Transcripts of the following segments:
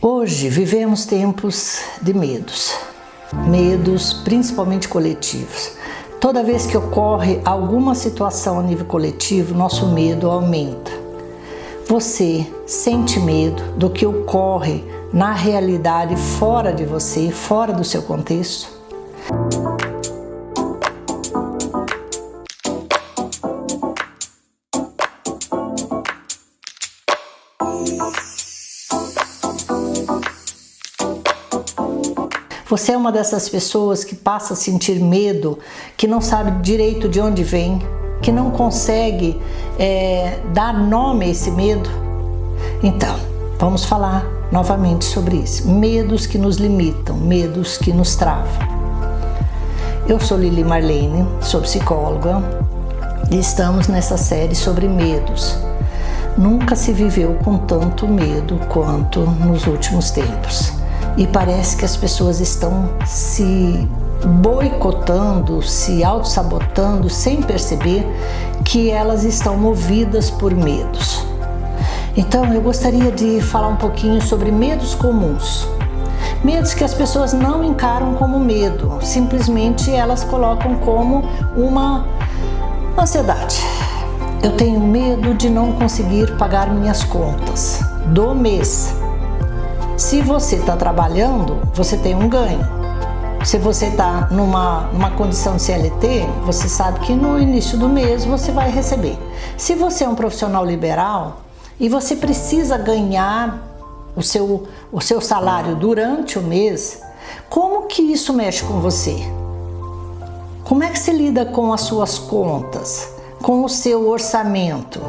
Hoje vivemos tempos de medos principalmente coletivos. Toda vez que ocorre alguma situação a nível coletivo, nosso medo aumenta. Você sente medo do que ocorre na realidade fora de você, fora do seu contexto? Você é uma dessas pessoas que passa a sentir medo, que não sabe direito de onde vem, que não consegue dar nome a esse medo? Então, vamos falar novamente sobre isso. Medos que nos limitam, medos que nos travam. Eu sou Lili Marlene, sou psicóloga e estamos nessa série sobre medos. Nunca se viveu com tanto medo quanto nos últimos tempos. E parece que as pessoas estão se boicotando, se auto-sabotando sem perceber que elas estão movidas por medos. Então eu gostaria de falar um pouquinho sobre medos comuns. Medos que as pessoas não encaram como medo, simplesmente elas colocam como uma ansiedade. Eu tenho medo de não conseguir pagar minhas contas do mês. Se você está trabalhando, você tem um ganho. Se você está numa condição de CLT, você sabe que no início do mês você vai receber. Se você é um profissional liberal e você precisa ganhar o seu salário durante o mês, como que isso mexe com você? Como é que você lida com as suas contas, com o seu orçamento?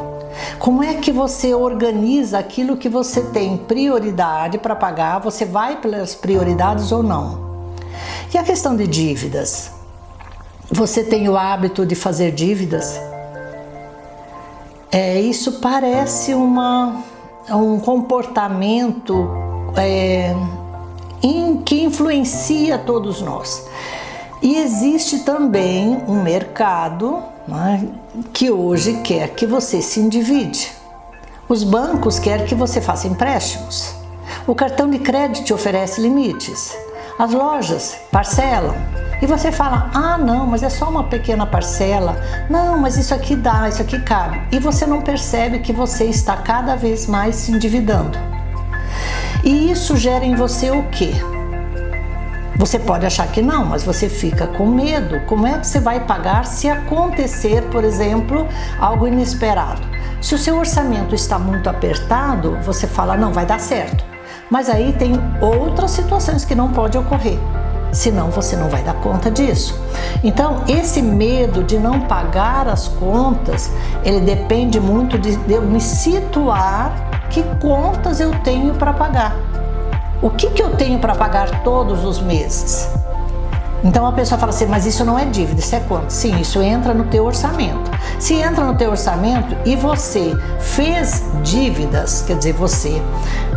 Como é que você organiza aquilo que você tem prioridade para pagar? Você vai pelas prioridades ou não? E a questão de dívidas? Você tem o hábito de fazer dívidas? Isso parece um comportamento que influencia todos nós. E existe também um mercado, né, que hoje quer que você se endivide. Os bancos querem que você faça empréstimos. O cartão de crédito te oferece limites. As lojas parcelam. E você fala, não, mas é só uma pequena parcela. Não, mas isso aqui dá, isso aqui cabe. E você não percebe que você está cada vez mais se endividando. E isso gera em você o quê? Você pode achar que não, mas você fica com medo. Como é que você vai pagar se acontecer, por exemplo, algo inesperado? Se o seu orçamento está muito apertado, você fala, não, vai dar certo. Mas aí tem outras situações que não podem ocorrer, senão você não vai dar conta disso. Então, esse medo de não pagar as contas, ele depende muito de eu me situar que contas eu tenho para pagar. O que eu tenho para pagar todos os meses? Então a pessoa fala assim, mas isso não é dívida, isso é quanto? Sim, isso entra no teu orçamento. Se entra no teu orçamento e você fez dívidas, quer dizer, você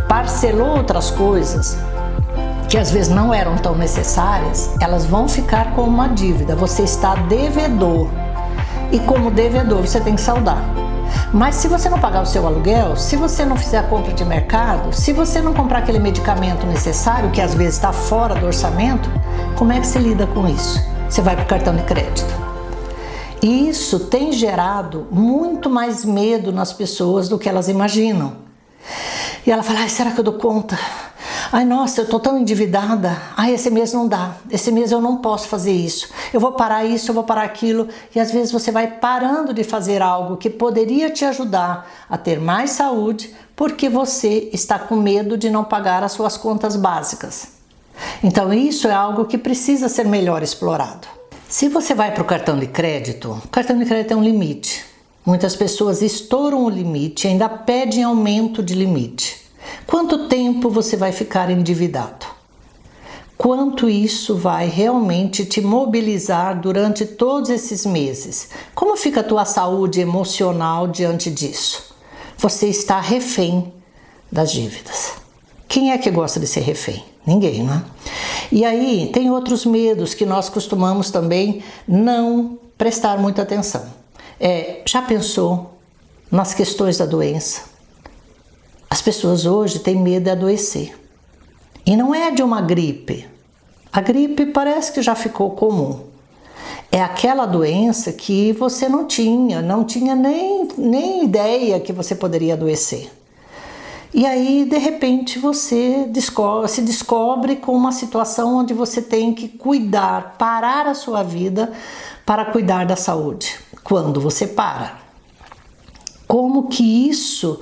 parcelou outras coisas que às vezes não eram tão necessárias, elas vão ficar com uma dívida. Você está devedor e como devedor você tem que saldar. Mas se você não pagar o seu aluguel, se você não fizer a compra de mercado, se você não comprar aquele medicamento necessário, que às vezes está fora do orçamento, como é que você lida com isso? Você vai para o cartão de crédito. E isso tem gerado muito mais medo nas pessoas do que elas imaginam. E ela fala, será que eu dou conta? Ai, nossa, eu tô tão endividada. Ai, esse mês não dá. Esse mês eu não posso fazer isso. Eu vou parar isso, eu vou parar aquilo. E às vezes você vai parando de fazer algo que poderia te ajudar a ter mais saúde, porque você está com medo de não pagar as suas contas básicas. Então isso é algo que precisa ser melhor explorado. Se você vai para o cartão de crédito tem um limite. Muitas pessoas estouram o limite e ainda pedem aumento de limite. Quanto tempo você vai ficar endividado? Quanto isso vai realmente te mobilizar durante todos esses meses? Como fica a tua saúde emocional diante disso? Você está refém das dívidas. Quem é que gosta de ser refém? Ninguém, né? E aí tem outros medos que nós costumamos também não prestar muita atenção. Já pensou nas questões da doença? As pessoas hoje têm medo de adoecer. E não é de uma gripe. A gripe parece que já ficou comum. É aquela doença que você não tinha nem ideia que você poderia adoecer. E aí, de repente, você se descobre com uma situação onde você tem que cuidar, parar a sua vida para cuidar da saúde. Quando você para, como que isso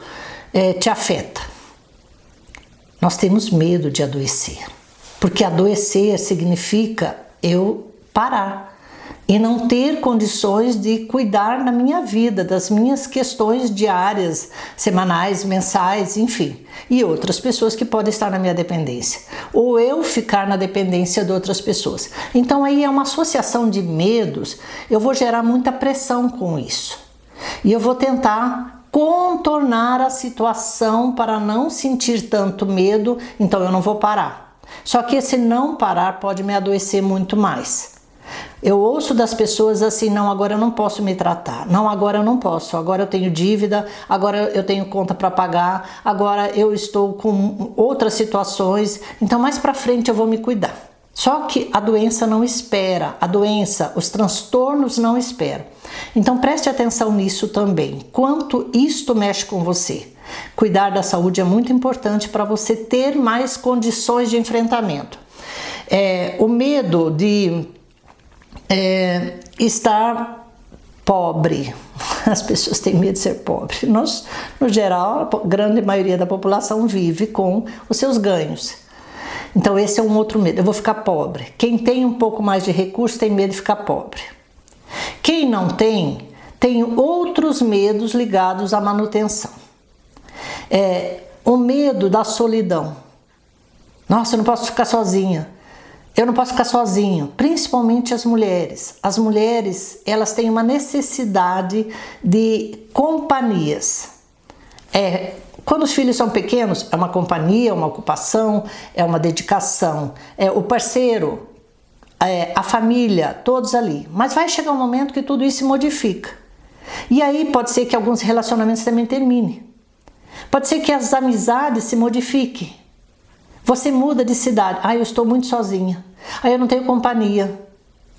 te afeta? Nós temos medo de adoecer, porque adoecer significa eu parar e não ter condições de cuidar da minha vida, das minhas questões diárias, semanais, mensais, enfim, e outras pessoas que podem estar na minha dependência, ou eu ficar na dependência de outras pessoas. Então aí é uma associação de medos, eu vou gerar muita pressão com isso, e eu vou tentar contornar a situação para não sentir tanto medo, então eu não vou parar. Só que esse não parar pode me adoecer muito mais. Eu ouço das pessoas assim, não, agora eu não posso me tratar, não, agora eu não posso, agora eu tenho dívida, agora eu tenho conta para pagar, agora eu estou com outras situações, então mais para frente eu vou me cuidar. Só que a doença não espera, os transtornos não esperam. Então preste atenção nisso também, quanto isto mexe com você. Cuidar da saúde é muito importante para você ter mais condições de enfrentamento. O medo de estar pobre. As pessoas têm medo de ser pobre. Nós, no geral, a grande maioria da população vive com os seus ganhos. Então esse é um outro medo, eu vou ficar pobre. Quem tem um pouco mais de recurso tem medo de ficar pobre. Quem não tem, tem outros medos ligados à manutenção. O medo da solidão. Nossa, eu não posso ficar sozinha. Eu não posso ficar sozinho, principalmente as mulheres. As mulheres, elas têm uma necessidade de companhias. Quando os filhos são pequenos, é uma companhia, uma ocupação, é uma dedicação, o parceiro, a família, todos ali. Mas vai chegar um momento que tudo isso se modifica. E aí pode ser que alguns relacionamentos também terminem. Pode ser que as amizades se modifiquem. Você muda de cidade. Eu estou muito sozinha. Eu não tenho companhia.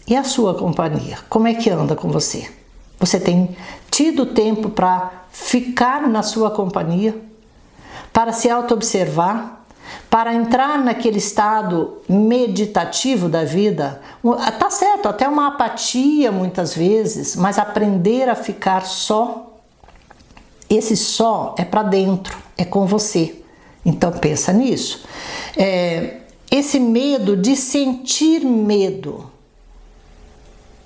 E a sua companhia? Como é que anda com você? Você tem tido tempo para ficar na sua companhia? Para se auto-observar? Para entrar naquele estado meditativo da vida? Tá certo, até uma apatia muitas vezes, mas aprender a ficar só. Esse só é para dentro, é com você. Então pensa nisso. Esse medo de sentir medo.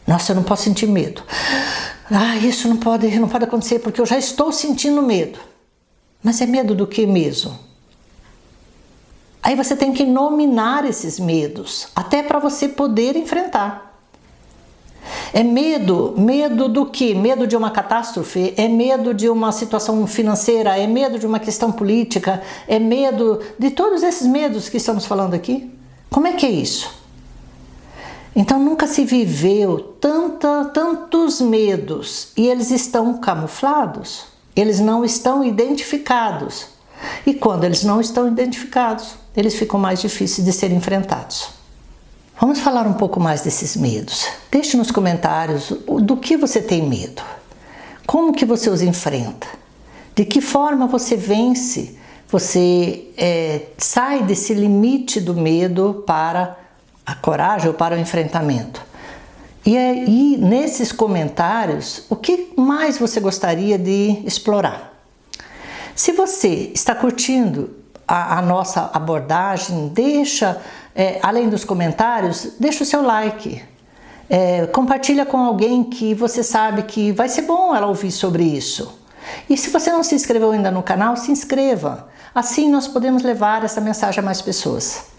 Nossa, eu não posso sentir medo. Isso não pode acontecer porque eu já estou sentindo medo. Mas é medo do que mesmo? Aí você tem que nominar esses medos, até para você poder enfrentar. É medo do quê? Medo de uma catástrofe? É medo de uma situação financeira? É medo de uma questão política? É medo de todos esses medos que estamos falando aqui? Como é que é isso? Então nunca se viveu tantos medos e eles estão camuflados, eles não estão identificados. E quando eles não estão identificados, eles ficam mais difíceis de serem enfrentados. Vamos falar um pouco mais desses medos. Deixe nos comentários do que você tem medo. Como que você os enfrenta? De que forma você vence? Você sai desse limite do medo para a coragem ou para o enfrentamento? E aí, nesses comentários, o que mais você gostaria de explorar? Se você está curtindo a nossa abordagem, deixa, além dos comentários, deixa o seu like. Compartilha com alguém que você sabe que vai ser bom ela ouvir sobre isso. E se você não se inscreveu ainda no canal, se inscreva. Assim nós podemos levar essa mensagem a mais pessoas.